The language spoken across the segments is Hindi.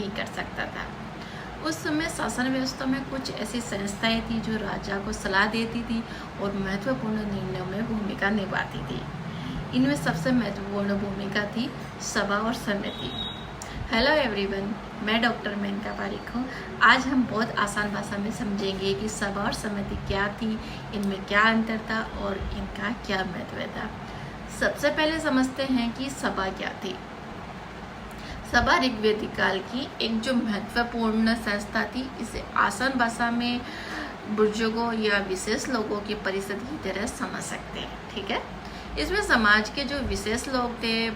नहीं कर सकता था। उस समय शासन व्यवस्था में कुछ ऐसी संस्थाएं थी जो राजा को सलाह देती थी और महत्वपूर्ण निर्णयों में भूमिका निभाती थी। इनमें सबसे महत्वपूर्ण भूमिका थी सभा और समिति। हेलो एवरीवन, मैं डॉक्टर मेनका पारिक हूँ। आज हम बहुत आसान भाषा में समझेंगे कि सभा और समिति क्या थी, इनमें क्या अंतर था और इनका क्या महत्व था। सबसे पहले समझते हैं कि सभा क्या थी। सभा ऋग्वेदिक काल की एक जो महत्वपूर्ण संस्था थी। इसे आसान भाषा में बुजुर्गों या विशेष लोगों की परिषद की तरह समझ सकते हैं। ठीक है, इसमें समाज के जो विशेष लोग थे,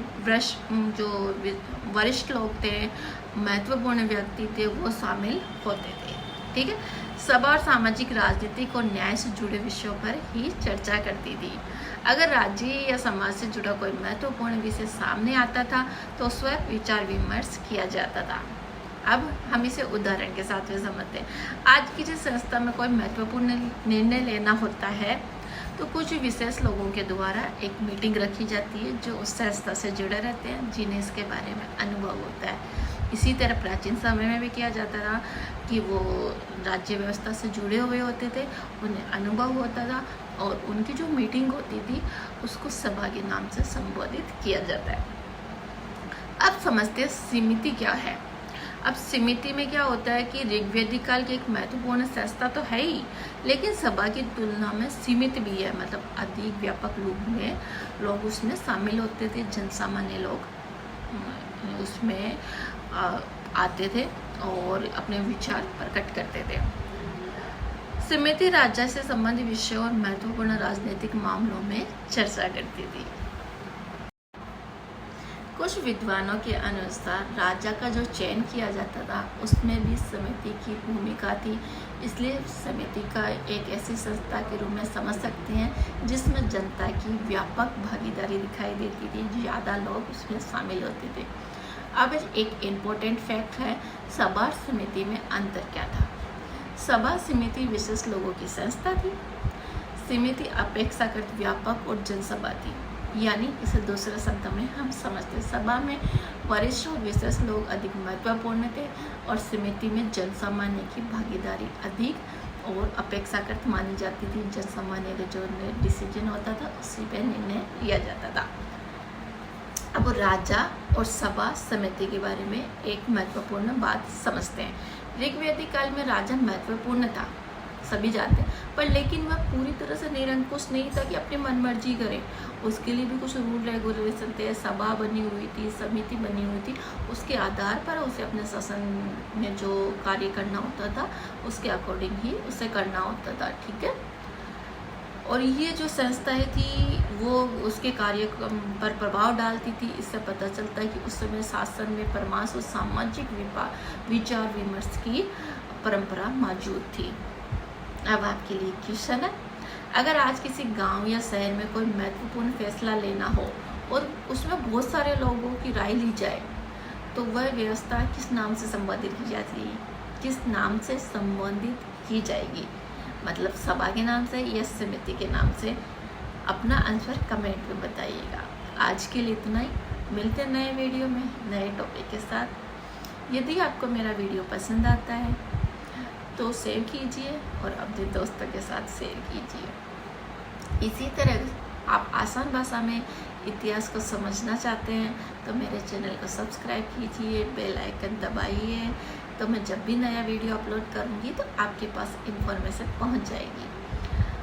वरिष्ठ लोग थे, महत्वपूर्ण व्यक्ति थे, वो शामिल होते थे। ठीक है, सभा और सामाजिक, राजनीतिक और न्याय से जुड़े विषयों पर ही चर्चा करती थी। अगर राज्य या समाज से जुड़ा कोई महत्वपूर्ण विषय सामने आता था तो उस पर विचार विमर्श किया जाता था। अब हम इसे उदाहरण के साथ में समझते हैं। आज की जिस संस्था में कोई महत्वपूर्ण निर्णय लेना होता है तो कुछ विशेष लोगों के द्वारा एक मीटिंग रखी जाती है जो उस संस्था से जुड़े रहते हैं, जिन्हें इसके बारे में अनुभव होता है। इसी तरह प्राचीन समय में भी किया जाता था कि वो राज्य व्यवस्था से जुड़े हुए होते थे, उन्हें अनुभव होता था और उनकी जो मीटिंग होती थी उसको सभा के नाम से संबोधित किया जाता है। अब समझते हैं समिति क्या है। अब समिति में क्या होता है कि ऋग्वेदिक काल की एक महत्वपूर्ण संस्था तो है ही, लेकिन सभा की तुलना में सीमित भी है। मतलब अधिक व्यापक रूप में लोग उसमें शामिल होते थे, जनसामान्य लोग उसमें आते थे और अपने विचार प्रकट करते थे। समिति राज्य से संबंधित विषयों और महत्वपूर्ण राजनीतिक मामलों में चर्चा करती थी। कुछ विद्वानों के अनुसार राजा का जो चयन किया जाता था उसमें भी समिति की भूमिका थी। इसलिए समिति का एक ऐसी संस्था के रूप में समझ सकते हैं जिसमें जनता की व्यापक भागीदारी दिखाई देती थी, ज़्यादा लोग उसमें शामिल होते थे। अब एक इम्पोर्टेंट फैक्ट है, सभा और समिति में अंतर क्या था। सभा समिति विशेष लोगों की संस्था थी। समिति अपेक्षाकृत व्यापक और जनसभा थी, यानी इसे दूसरे शब्द में हम समझते, सभा में वरिष्ठ और विशेष लोग अधिक महत्वपूर्ण थे और समिति में जनसामान्य की भागीदारी अधिक और अपेक्षाकृत मानी जाती थी। जनसामान्य का जो डिसीजन होता था उसी पर निर्णय लिया जाता था। अब राजा और सभा समिति के बारे में एक महत्वपूर्ण बात समझते हैं। ऋग्वेदिक काल में राजा महत्वपूर्ण था, सभी जानते हैं, पर लेकिन वह पूरी तरह से निरंकुश नहीं था कि अपनी मनमर्जी करे। उसके लिए भी कुछ रूल रेगुलेशन थे। सभा बनी हुई थी, समिति बनी हुई थी, उसके आधार पर उसे अपने शासन में जो कार्य करना होता था उसके अकॉर्डिंग ही उसे करना होता था। ठीक है, और ये जो संस्थाएं थी वो उसके कार्य पर प्रभाव डालती थी। इससे पता चलता है कि उस समय शासन में परामर्श और सामाजिक विचार विमर्श की परंपरा मौजूद थी। अब आपके लिए क्वेश्चन है, अगर आज किसी गांव या शहर में कोई महत्वपूर्ण फैसला लेना हो और उसमें बहुत सारे लोगों की राय ली जाए तो वह व्यवस्था किस नाम से संबोधित की जाती है, किस नाम से संबोधित की जाएगी? मतलब सभा के नाम से या समिति के नाम से? अपना आंसर कमेंट में बताइएगा। आज के लिए इतना ही, मिलते हैं नए वीडियो में नए टॉपिक के साथ। यदि आपको मेरा वीडियो पसंद आता है तो शेयर कीजिए और अपने दोस्तों के साथ शेयर कीजिए। इसी तरह आप आसान भाषा में इतिहास को समझना चाहते हैं तो मेरे चैनल को सब्सक्राइब कीजिए, बेल आइकन दबाइए, तो मैं जब भी नया वीडियो अपलोड करूँगी तो आपके पास इन्फॉर्मेशन पहुँच जाएगी।